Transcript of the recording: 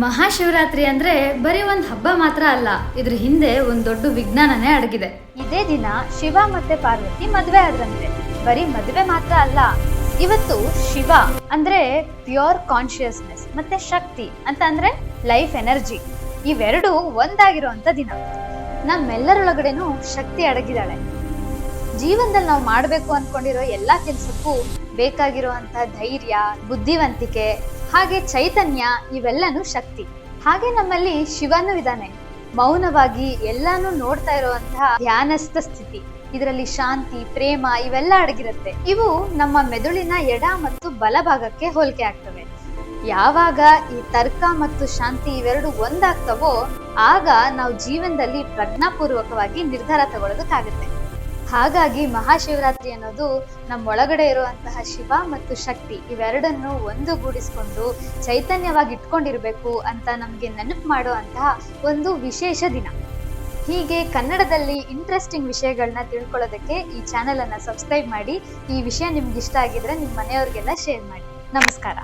ಮಹಾಶಿವರಾತ್ರಿ ಅಂದ್ರೆ ಬರೀ ಒಂದು ಹಬ್ಬ ಮಾತ್ರ ಅಲ್ಲ, ಇದ್ರ ಹಿಂದೆ ಒಂದು ದೊಡ್ಡ ವಿಜ್ಞಾನನೇ ಅಡಗಿದೆ. ಇದೇ ದಿನ ಶಿವ ಮತ್ತೆ ಪಾರ್ವತಿ ಮದುವೆ ಆದ್ರಂತೆ. ಬರೀ ಮದುವೆ ಮಾತ್ರ ಅಲ್ಲ, ಇವತ್ತು ಶಿವ ಅಂದ್ರೆ ಪ್ಯೂರ್ ಕಾನ್ಶಿಯಸ್ನೆಸ್ ಮತ್ತೆ ಶಕ್ತಿ ಅಂತ ಅಂದ್ರೆ ಲೈಫ್ ಎನರ್ಜಿ, ಇವೆರಡು ಒಂದಾಗಿರುವಂತ ದಿನ. ನಮ್ಮೆಲ್ಲರೊಳಗಡೆನೂ ಶಕ್ತಿ ಅಡಗಿದಾಳೆ. ಜೀವನದಲ್ಲಿ ನಾವು ಮಾಡಬೇಕು ಅನ್ಕೊಂಡಿರೋ ಎಲ್ಲಾ ಕೆಲ್ಸಕ್ಕೂ ಬೇಕಾಗಿರುವಂತ ಧೈರ್ಯ, ಬುದ್ಧಿವಂತಿಕೆ ಹಾಗೆ ಚೈತನ್ಯ, ಇವೆಲ್ಲನೂ ಶಕ್ತಿ. ಹಾಗೆ ನಮ್ಮಲ್ಲಿ ಶಿವನೂ ಇದ್ದಾನೆ. ಮೌನವಾಗಿ ಎಲ್ಲಾನು ನೋಡ್ತಾ ಇರುವಂತಹ ಧ್ಯಾನಸ್ಥ ಸ್ಥಿತಿ, ಇದರಲ್ಲಿ ಶಾಂತಿ, ಪ್ರೇಮ ಇವೆಲ್ಲ ಅಡಗಿರುತ್ತೆ. ಇವು ನಮ್ಮ ಮೆದುಳಿನ ಎಡ ಮತ್ತು ಬಲಭಾಗಕ್ಕೆ ಹೋಲಿಕೆ ಆಗ್ತವೆ. ಯಾವಾಗ ಈ ತರ್ಕ ಮತ್ತು ಶಾಂತಿ ಇವೆರಡು ಒಂದಾಗ್ತವೋ ಆಗ ನಾವು ಜೀವನದಲ್ಲಿ ಪ್ರಜ್ಞಾಪೂರ್ವಕವಾಗಿ ನಿರ್ಧಾರ ತಗೊಳ್ಳೋದಕ್ಕಾಗುತ್ತೆ. ಹಾಗಾಗಿ ಮಹಾಶಿವರಾತ್ರಿ ಅನ್ನೋದು ನಮ್ಮೊಳಗಡೆ ಇರುವಂತಹ ಶಿವ ಮತ್ತು ಶಕ್ತಿ ಇವೆರಡನ್ನು ಒಂದುಗೂಡಿಸ್ಕೊಂಡು ಚೈತನ್ಯವಾಗಿ ಇಟ್ಕೊಂಡಿರ್ಬೇಕು ಅಂತ ನಮ್ಗೆ ನೆನಪು ಮಾಡುವಂತಹ ಒಂದು ವಿಶೇಷ ದಿನ. ಹೀಗೆ ಕನ್ನಡದಲ್ಲಿ ಇಂಟ್ರೆಸ್ಟಿಂಗ್ ವಿಷಯಗಳನ್ನ ತಿಳ್ಕೊಳ್ಳೋದಕ್ಕೆ ಈ ಚಾನೆಲ್ ಅನ್ನ ಸಬ್ಸ್ಕ್ರೈಬ್ ಮಾಡಿ. ಈ ವಿಷಯ ನಿಮ್ಗೆ ಇಷ್ಟ ಆಗಿದ್ರೆ ನಿಮ್ಮ ಮನೆಯವ್ರಿಗೆಲ್ಲ ಶೇರ್ ಮಾಡಿ. ನಮಸ್ಕಾರ.